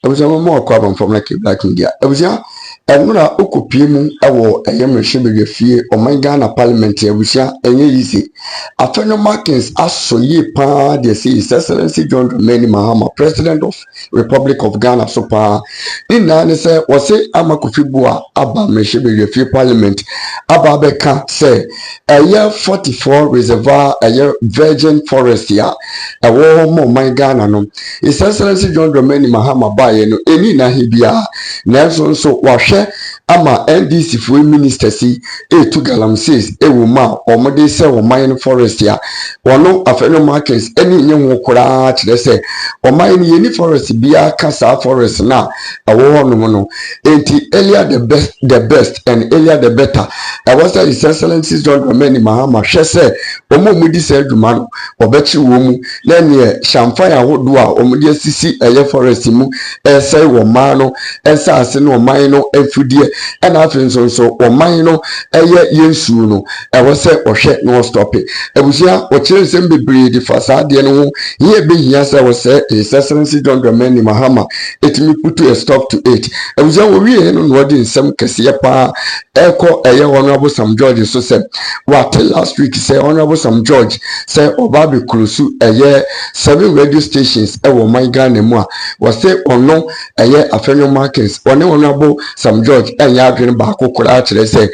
Abusua more kwabon from like Black Media. Abusua enura okopie mu ewo eyemrehye bedwafie oman Ghana Parliamentary abusua enye yisi. Afenyo Markins asoye pa de say His Excellency John Dramani Mahama, President of Republic of Ghana so pa. Nina ne say wose amakofibu a aba mrehye bedwafie Parliament aba beka say eye 44 reservoir eye virgin forest ya ewo mo man Ghana no. His Excellency John Dramani Mahama baye no eni na hebia nanso so wahwe ama NDC for minister si to Galamsey ewo ma omode se wo man forest ya wono Afenyo Markins eni nye ho kura kire se o man ni yeni forest bia kasa forest na awo hono no enti earlier the best and earlier the better. I was His Excellency John Dramani Mahama hwe se omomudi se adwuma no obechi wo mu na ne shamfan ahodo a omudi asisi eye forest mu say wo man no ensa ase no man no afudie na afin so man no eye yensu no ewo se ohwe no stop it ebusia o kire nsem bebre di fasade no ye be hia se wo se His Excellency John Dramani Mahama etimi putu a stop to it ebusia wo wie no no di nsem kese pa eko eye Honorable Sam George so se what last week say Honorable Sam George say obabe kurusu eye 7 radio stations ewo man Ghana mu a wo se ono eye Afenyo Markins one Honorable Sam George enya adwene ba kokora kire say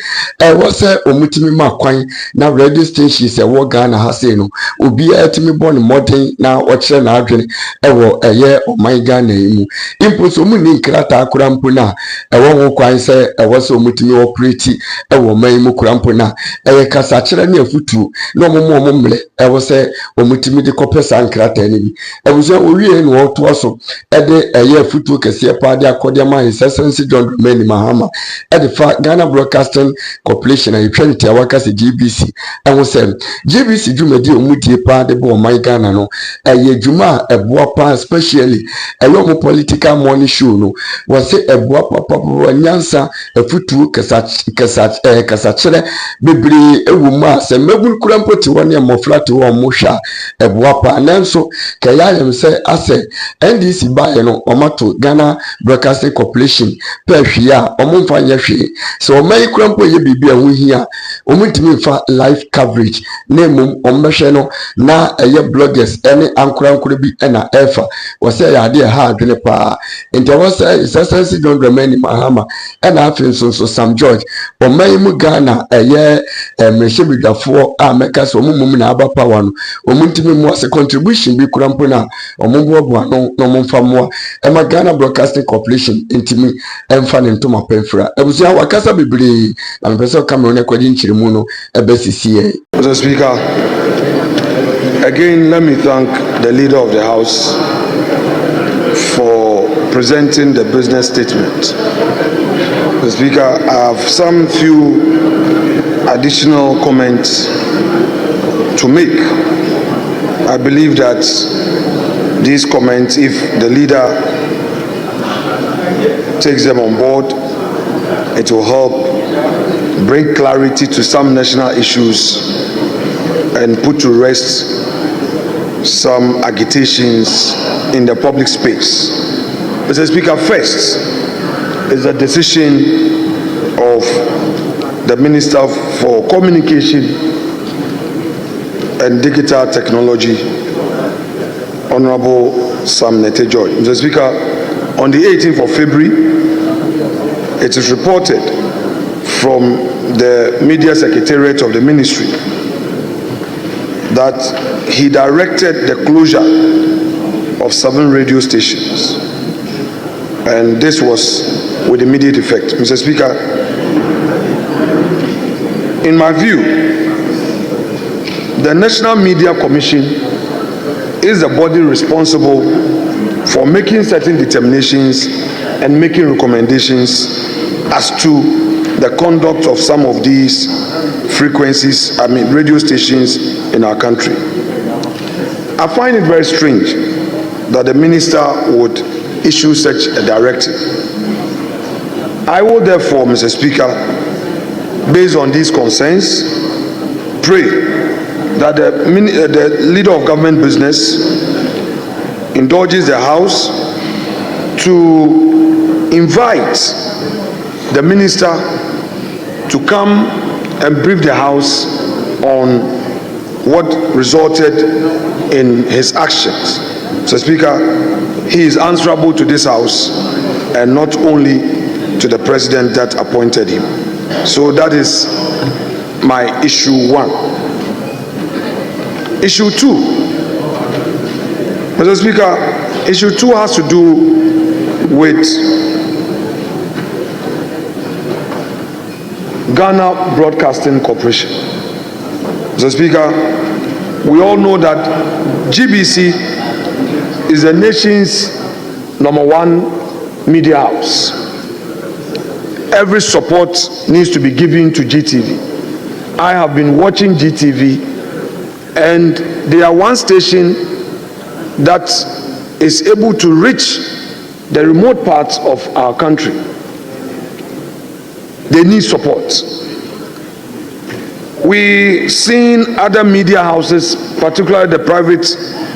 wo se omutimi makwan na radio stations ewo Ghana ha say no obi atimi born modern na wo kire na adwene ewo eye man Ghana mu impulse omu ni nkrata akora mpo na ewo ho kwan say ewo se omutimi operate ewo man mu kora mpo na eye kasa kire na afutu na omomomle ewo se omutimi de kopesa nkrata ni bi ewo se owie no to so ede eye afutu kese pa de akode ma His Excellency John Dramani Mahama ede fa Ghana Broadcasting Corporation and Trinity awakase GBC ewo se GBC dwumadi omudie pa de bo man Ghana no eye dwuma eboa pa especially eyo mo political money show no was say eboa papa nyansa afutu kasa kire bebre ewu ma se magun kura mpoti woni amoflate wo mo hwa eboa pa nanso kayayem se ase NDC baye no omato Ghana Broadcasting Corporation pe hwia omomfa nya hwe so oman kura mpo ye bibia ho hia omutimi fa live coverage na mum ombehwe no na eye bloggers ene ankura bi na efa wose ya de ha adwene pa enti wose His Excellency John Dramani Mahama na afin so Sam George oman mu Ghana eye mrehye bidafo a meka so omumum na aba power no omutimi mu ase contribution bi kura mpo na omumbobo no no momfa mo ema Ghana Broadcasting Corporation intimi emfa ne ntoma pemfra ebusia wakasa bebre na mpese Cameroon ekwadi nchirimu no ebesisi. Mr. Speaker, again let me thank the leader of the house for presenting the business statement. Mr. Speaker, I have some few additional comments to make. I believe that these comments, if the leader takes them on board, it will help bring clarity to some national issues and put to rest some agitations in the public space. Mr. Speaker, first is the decision of the Minister for Communication and Digital Technology, Honorable Sam George. Mr. Speaker, on the 18th of February, it is reported from the Media Secretariat of the Ministry that he directed the closure of 7 radio stations, and this was with immediate effect. Mr. Speaker, in my view, the National Media Commission is the body responsible for making certain determinations and making recommendations as to the conduct of some of these frequencies, radio stations in our country. I find it very strange that the minister would issue such a directive. I will therefore, Mr. Speaker, based on these concerns, pray that the leader of government business indulges the House to invite the minister to come and brief the House on what resulted in his actions. So, Speaker, he is answerable to this House and not only to the President that appointed him. So that is my issue 1. Issue 2. Mr. Speaker, issue 2 has to do with Ghana Broadcasting Corporation. Mr. Speaker, we all know that GBC is the nation's #1 media house. Every support needs to be given to GTV. I have been watching GTV, and they are one station that is able to reach the remote parts of our country. They need support. We've seen other media houses, particularly the private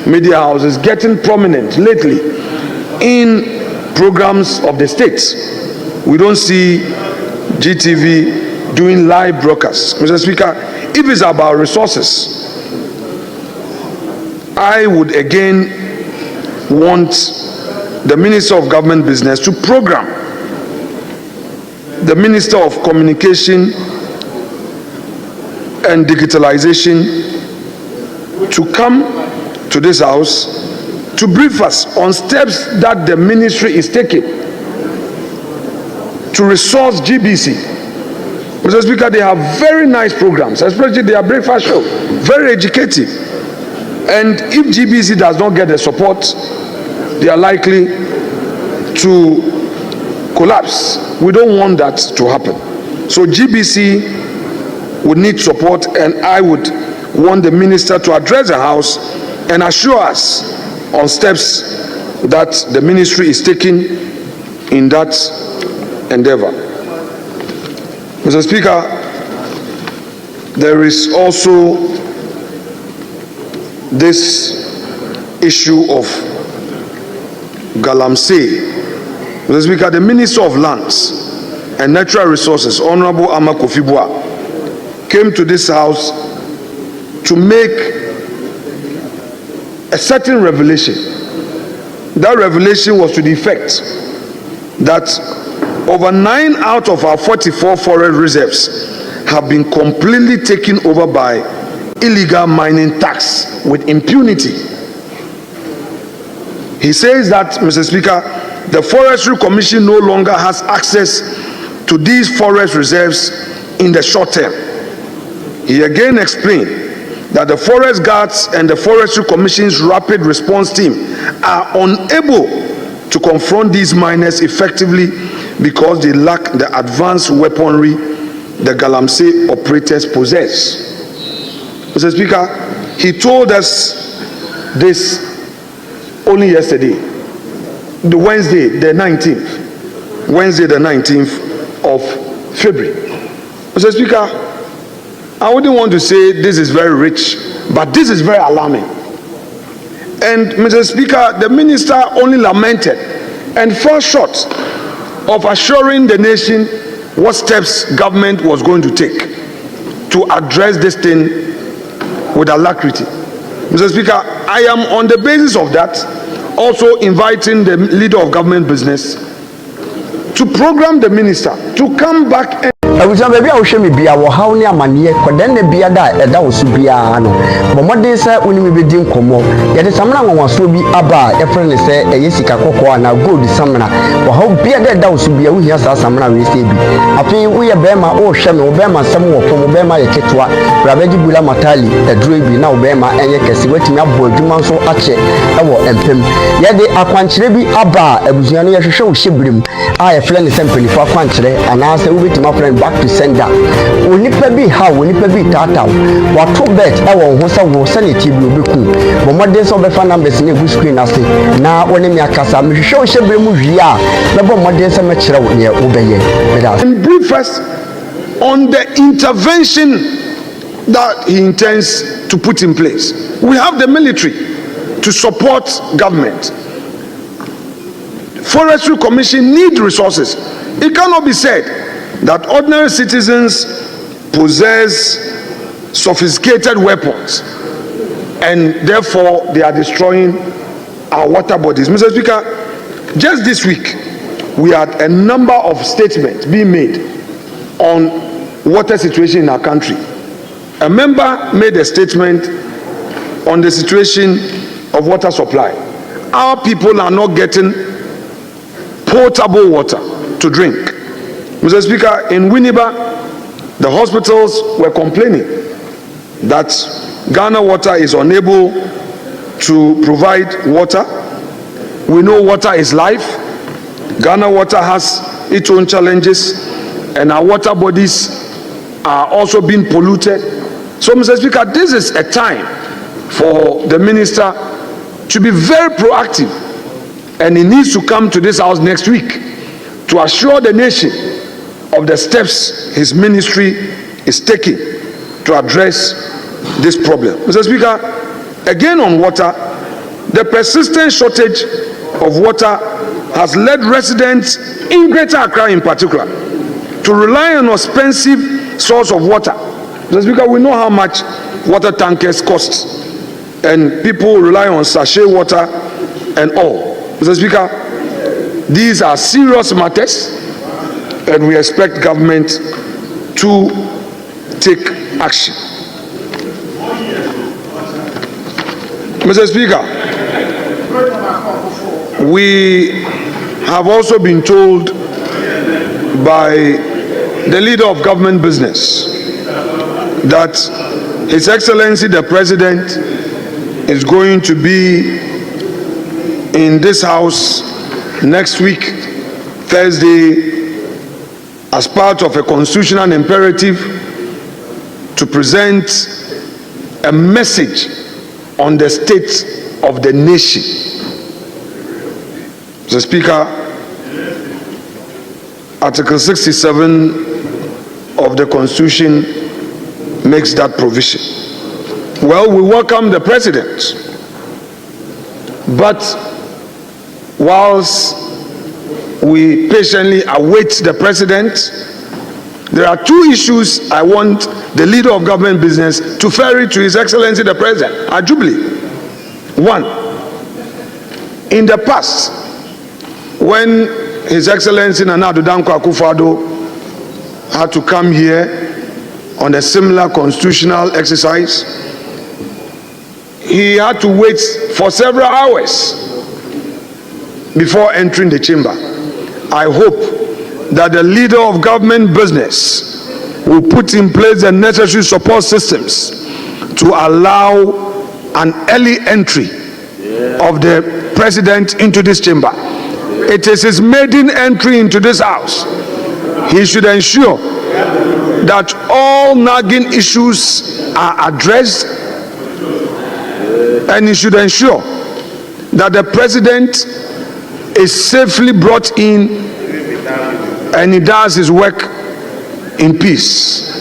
media houses, getting prominent lately in programs of the states. We don't see GTV doing live broadcasts. Mr. Speaker, if it's about resources, I would again want the Minister of Government Business to program the Minister of Communication and Digitalization to come to this House to brief us on steps that the ministry is taking to resource GBC. Mr. Speaker, they have very nice programs, especially their breakfast show, very educative. And if GBC does not get the support, they are likely to collapse. We don't want that to happen. So GBC would need support, and I would want the minister to address the House and assure us on steps that the ministry is taking in that endeavor. Mr. Speaker, there is also this issue of Galamsey. Mr. Speaker, the Minister of Lands and Natural Resources, Honorable Ama Kofi-Boa, came to this House to make a certain revelation. That revelation was to the effect that over 9 out of our 44 forest reserves have been completely taken over by illegal mining tax with impunity. He says that, Mr. Speaker, the Forestry Commission no longer has access to these forest reserves in the short term. He again explained that the Forest Guards and the Forestry Commission's Rapid Response Team are unable to confront these miners effectively because they lack the advanced weaponry the Galamsey operators possess. Mr. Speaker, he told us this only yesterday, Wednesday the 19th of February. Mr. Speaker, I wouldn't want to say this is very rich, but this is very alarming. And Mr. Speaker, the minister only lamented and fell short of assuring the nation what steps government was going to take to address this thing with alacrity. Mr. Speaker, I am on the basis of that also inviting the leader of government business to program the minister to come back and Abuja baby a wo hwe me bia wo haw ne amane kodan na bia da eda wo so bia no bomode se oni me bedi nkomo ye de samna nwanwaso bi aba e frɛ ne se eye sika kokko na gold samna wo haw bia da eda wo so bia wo hia sa samna we se bi afi wo ye bema wo hwe me wo bema sam wo fo wo bema ye ketwa rabaji bula matali eduro bi na wo bema enye kese watimi abo adwuma nso ache e wo empem ye de akwankyere bi aba abuzuano ye hwehwe wo hyebrim a ye frɛ ne se mpanifo akwankyere ana se wo betima frɛ back to sender. Onipa bi ha, onipa bi tata. Wato bet e wo ho se wo se ne tibi obeku. Bomode so be fa numbers na egu screen ase. Na woni mi akasa me hwehwe o hyebe mu hwi a na bomode se me kire wo ne obeye. And brief us on the intervention that he intends to put in place. We have the military to support government. Forestry Commission need resources. It cannot be said that ordinary citizens possess sophisticated weapons and therefore they are destroying our water bodies. Mr. Speaker, just this week we had a number of statements being made on water situation in our country. A member made a statement on the situation of water supply. Our people are not getting potable water to drink. Mr. Speaker, in Winneba, the hospitals were complaining that Ghana Water is unable to provide water. We know water is life. Ghana Water has its own challenges, and our water bodies are also being polluted. So, Mr. Speaker, this is a time for the minister to be very proactive, and he needs to come to this house next week to assure the nation of the steps his ministry is taking to address this problem. Mr. Speaker, again on water, the persistent shortage of water has led residents in Greater Accra in particular to rely on expensive source of water. Mr. Speaker, we know how much water tankers cost, and people rely on sachet water and all. Mr. Speaker, these are serious matters, and we expect government to take action. Mr. Speaker, we have also been told by the leader of government business that His Excellency the President is going to be in this house next week, Thursday, as part of a constitutional imperative to present a message on the state of the nation. Mr. Speaker, Article 67 of the Constitution makes that provision. Well, we welcome the President, but whilst we patiently await the President, there are two issues I want the leader of government business to ferry to His Excellency the President, Ajubli. One, in the past, when His Excellency Nana Addo Dankwa Akufo-Addo had to come here on a similar constitutional exercise, he had to wait for several hours before entering the chamber. I hope that the leader of government business will put in place the necessary support systems to allow an early entry of the President into this chamber. It is his maiden entry into this house. He should ensure that all nagging issues are addressed, and he should ensure that the President is safely brought in and he does his work in peace.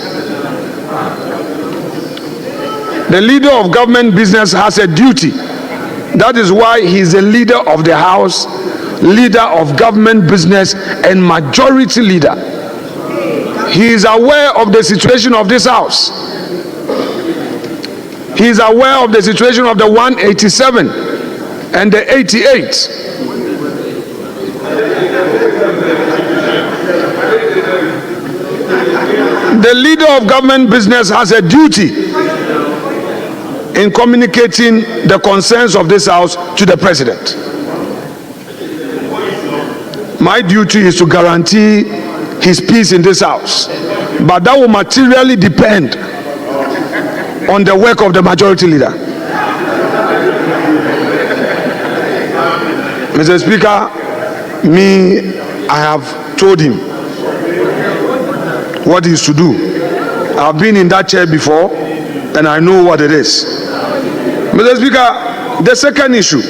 The leader of government business has a duty. That is why he is the leader of the house, leader of government business, and majority leader. He is aware of the situation of this house. He is aware of the situation of the 187 and the 88. The leader of government business has a duty in communicating the concerns of this house to the President. My duty is to guarantee his peace in this house, but that will materially depend on the work of the majority leader. Mr. Speaker, I have told him what he is to do. I've been in that chair before and I know what it is. Mr. Speaker, the second issue.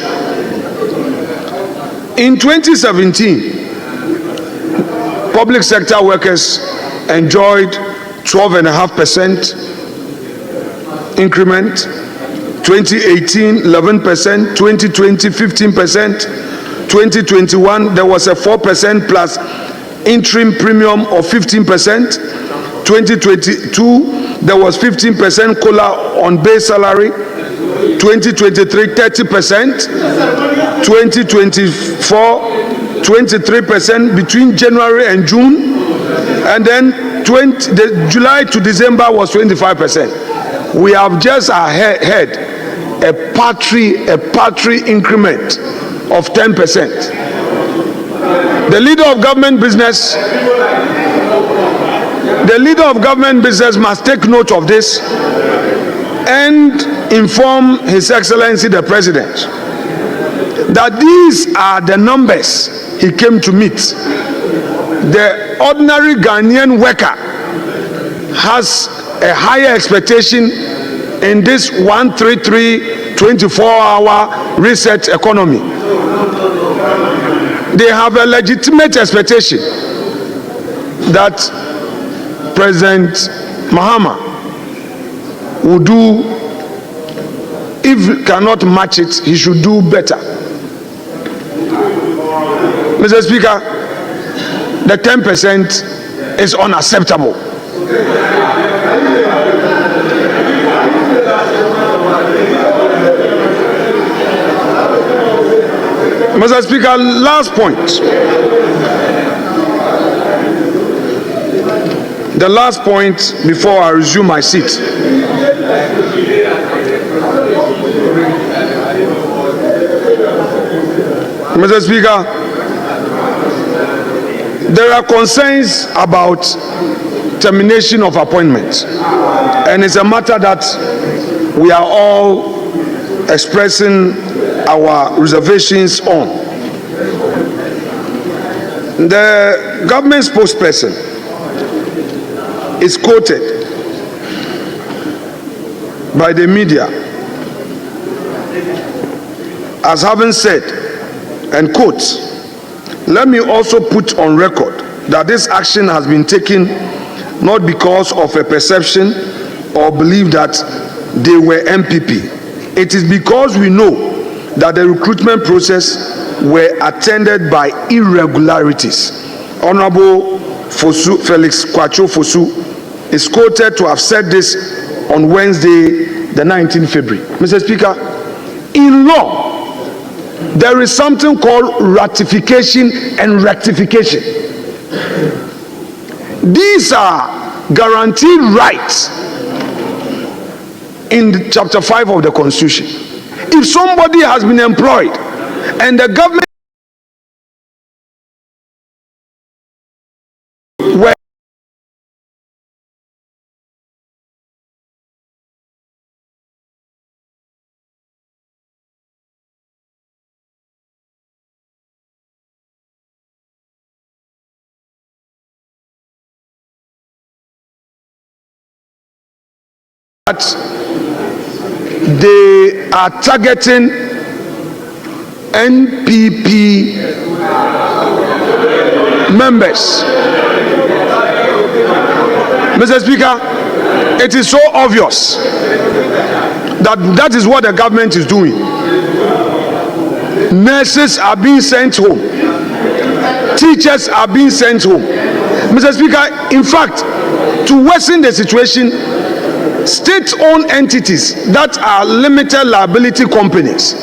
In 2017, public sector workers enjoyed 12.5% increment, 2018 11%, 2020 15%, 2021, there was a 4% plus interim premium of 15%. 2022, there was 15% COLA on base salary. 2023, 30%. 2024, 23% between January and June. And then July to December was 25%. We have just had a paltry increment of 10%. The leader of government business must take note of this and inform His Excellency the President that these are the numbers he came to meet. The ordinary Ghanaian worker has a higher expectation in this 133 24-hour research economy. They have a legitimate expectation that President Mahama will do. If he cannot match it, he should do better. Mr. Speaker, the 10% is unacceptable. Mr. Speaker, last point. The last point before I resume my seat. Mr. Speaker, there are concerns about termination of appointments, and it's a matter that we are all expressing our reservations on. The government spokesperson is quoted by the media as having said, and quote, "Let me also put on record that this action has been taken not because of a perception or belief that they were MPP. It is because we know that the recruitment process were attended by irregularities." Honorable Fosu, Felix Kwacho Fosu, is quoted to have said this on Wednesday, the 19th February. Mr. Speaker, in law, there is something called ratification and rectification. These are guaranteed rights in Chapter 5 of the Constitution. If somebody has been employed and the government were that they are targeting NPP members. Mr. Speaker, it is so obvious that that is what the government is doing. Nurses are being sent home. Teachers are being sent home. Mr. Speaker, in fact, to worsen the situation, state-owned entities that are limited liability companies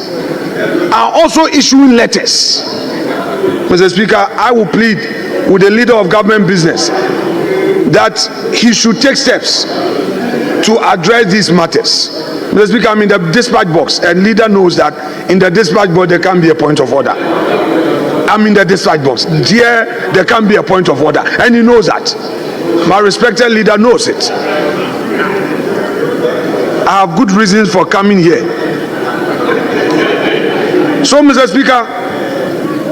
are also issuing letters. Mr. Speaker, I will plead with the leader of government business that he should take steps to address these matters. Mr. Speaker, I'm in the dispatch box, and leader knows that in the dispatch box there can be a point of order. I'm in the dispatch box. Here there can be a point of order, and he knows that. My respected leader knows it. I have good reasons for coming here. So, Mr. Speaker,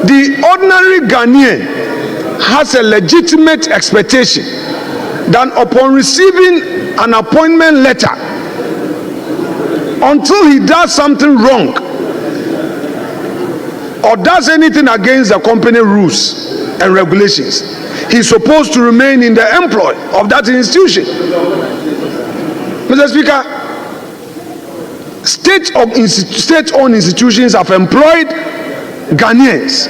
the ordinary Ghanaian has a legitimate expectation that upon receiving an appointment letter, until he does something wrong or does anything against the company rules and regulations, he's supposed to remain in the employ of that institution. Mr. Speaker, state-owned institutions have employed Ghanaians.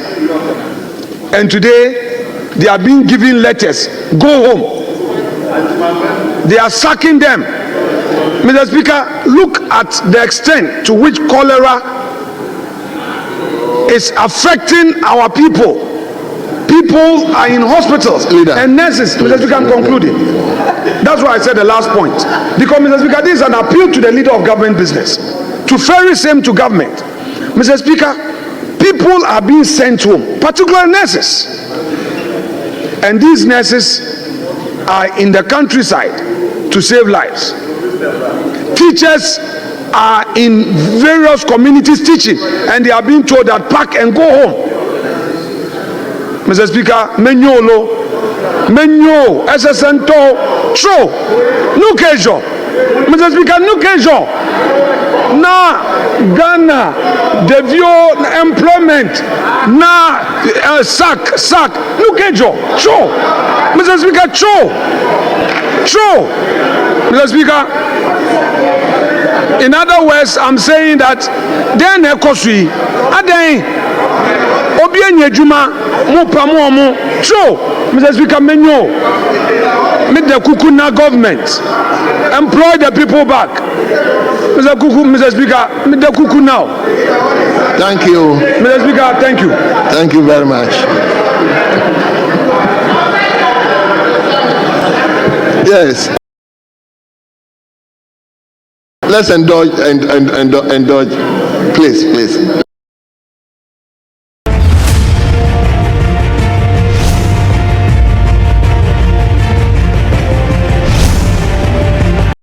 And today, they are being given letters, go home. They are sacking them. Mr. Speaker, look at the extent to which cholera is affecting our people. People are in hospitals and nurses. Mr. Speaker, I'm concluding. That's why I said the last point. Because, Mr. Speaker, this is an appeal to the leader of government business to ferry same to government. Mr. Speaker, people are being sent home, particularly nurses. And these nurses are in the countryside to save lives. Teachers are in various communities teaching, and they are being told that pack and go home. Mr. Speaker, menyo SSNto tro nukejo. Mr. Speaker, nukejo na Ghana devio employment na sack nukejo tro. Mr. Speaker, tro. Mr. Speaker, in other words, I'm saying that then ekosui aden obi enyejuma mo pamo mo tro. Mr. Speaker, menyo meet the kukuna government employ the people back. Mr. Speaker, meet the kuku now. Thank you. Mr. Speaker, thank you. Thank you very much. Yes. Let's indulge, please.